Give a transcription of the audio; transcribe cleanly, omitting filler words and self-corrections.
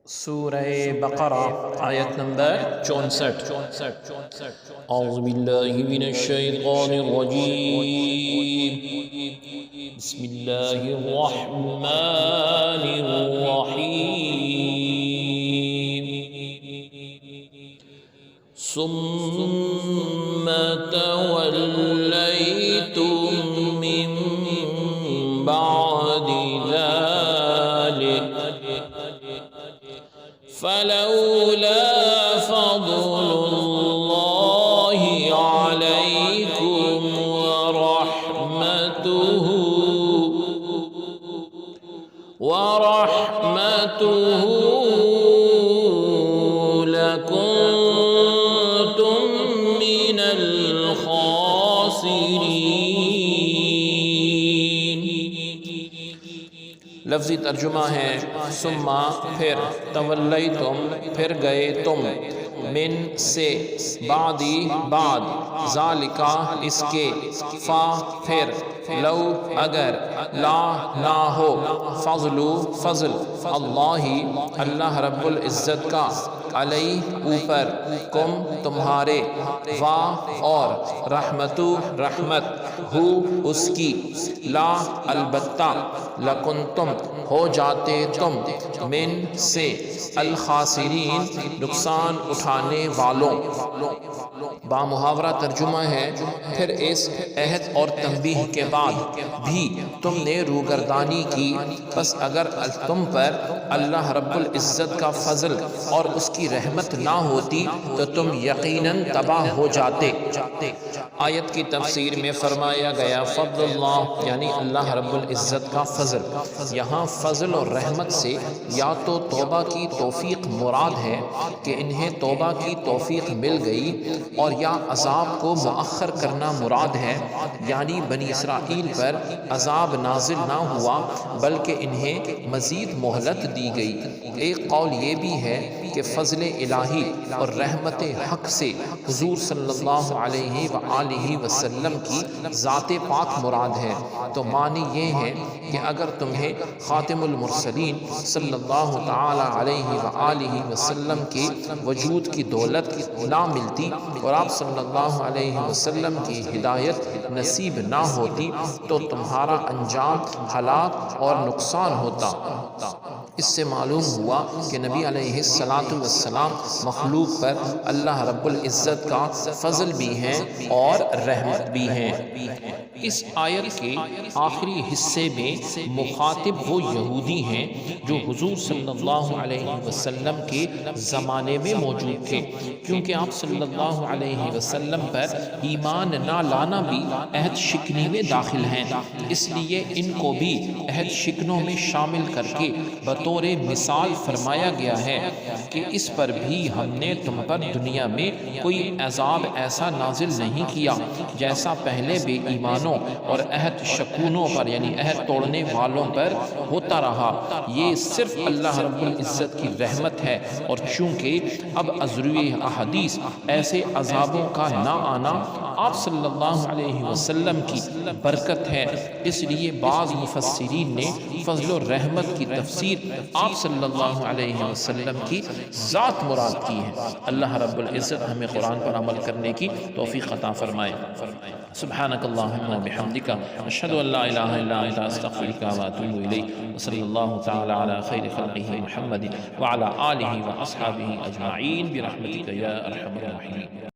سورہ بقرہ آیت نمبر 64۔ اعوذ باللہ من الشیطان الرجیم، بسم اللہ الرحمن الرحیم۔ ثم تولیتم من بعد ذلك فلولا فضل الله عليكم ورحمته لكنتم من الخاسرين۔ لفظی ترجمہ ہے ثم پھر، تولیتم پھر گئے تم، من سے، بعدی بعد، ذالکا اس کے، فا پھر، لو اگر، لا نہ ہو، فضل فضل، اللہ اللہ رب العزت کا، علی اوپر، کم تمہارے، وا اور، رحمتو رحمت، ہو اس کی، لا البتہ، لکنتم ہو جاتے تم، من سے، الخاسرین نقصان اٹھانے والوں۔ با محاورہ ترجمہ ہے پھر اس عہد اور تنبیہ کے بعد بھی تم نے روگردانی کی، پس اگر تم پر اللہ رب العزت کا فضل اور اس کی رحمت نہ ہوتی تو تم یقیناً تباہ ہو جاتے۔ آیت کی تفسیر میں فرمایا گیا فضل اللہ یعنی اللہ رب العزت کا فضل۔ یہاں فضل اور رحمت سے یا تو توبہ کی توفیق مراد ہے کہ انہیں توبہ کی توفیق مل گئی، اور یا عذاب کو مؤخر کرنا مراد ہے، یعنی بنی اسرائیل پر عذاب نازل نہ ہوا بلکہ انہیں مزید مہلت دی گئی۔ ایک قول یہ بھی ہے کہ فضل الہی اور رحمت حق سے حضور صلی اللہ علیہ وآلہ وسلم کی ذات پاک مراد ہے۔ تو معنی یہ ہے کہ اگر تمہیں خاتم المرسلین صلی اللہ تعالی علیہ وآلہ وسلم کے وجود کی دولت نہ ملتی اور آپ صلی اللہ علیہ وسلم کی ہدایت نصیب نہ ہوتی تو تمہارا انجام ہلاک اور نقصان ہوتا۔ اس سے معلوم ہوا کہ نبی علیہ السلام مخلوق پر اللہ رب العزت کا فضل بھی ہے اور رحمت بھی ہے۔ اس آیت کے آخری حصے میں مخاطب وہ یہودی ہیں جو حضور صلی اللہ علیہ وسلم کے زمانے میں موجود تھے، کیونکہ آپ صلی اللہ علیہ وسلم پر ایمان نہ لانا بھی عہد شکنی میں داخل ہیں، اس لیے ان کو بھی عہد شکنوں میں شامل کر کے بطور مثال فرمایا گیا ہے کہ اس پر بھی ہم نے تم پر دنیا میں کوئی عذاب ایسا نازل نہیں کیا جیسا پہلے بے ایمانوں اور عہد شکونوں پر یعنی عہد توڑنے والوں پر ہوتا رہا۔ یہ صرف اللہ رب العزت کی رحمت ہے، اور چونکہ اب ازروی احادیث ایسے عذابوں کا نہ آنا آپ صلی اللہ علیہ وسلم کی برکت ہے، اس لیے بعض مفسرین نے فضل و رحمت کی تفسیر آپ صلی اللہ علیہ وسلم کی ذات مراد کی ہے۔ اللہ رب العزت ہمیں قرآن پر عمل کرنے کی توفیق عطا فرمائے۔ سبحانک اللہم و بحمدک، اشہد ان لا الہ الا انت، استغفرک و اتوب الیک، وصلی اللہ تعالی علی خیر خلقہ محمد وعلی آلہ و اصحابہ اجمعین برحمتک یا ارحم الراحمین۔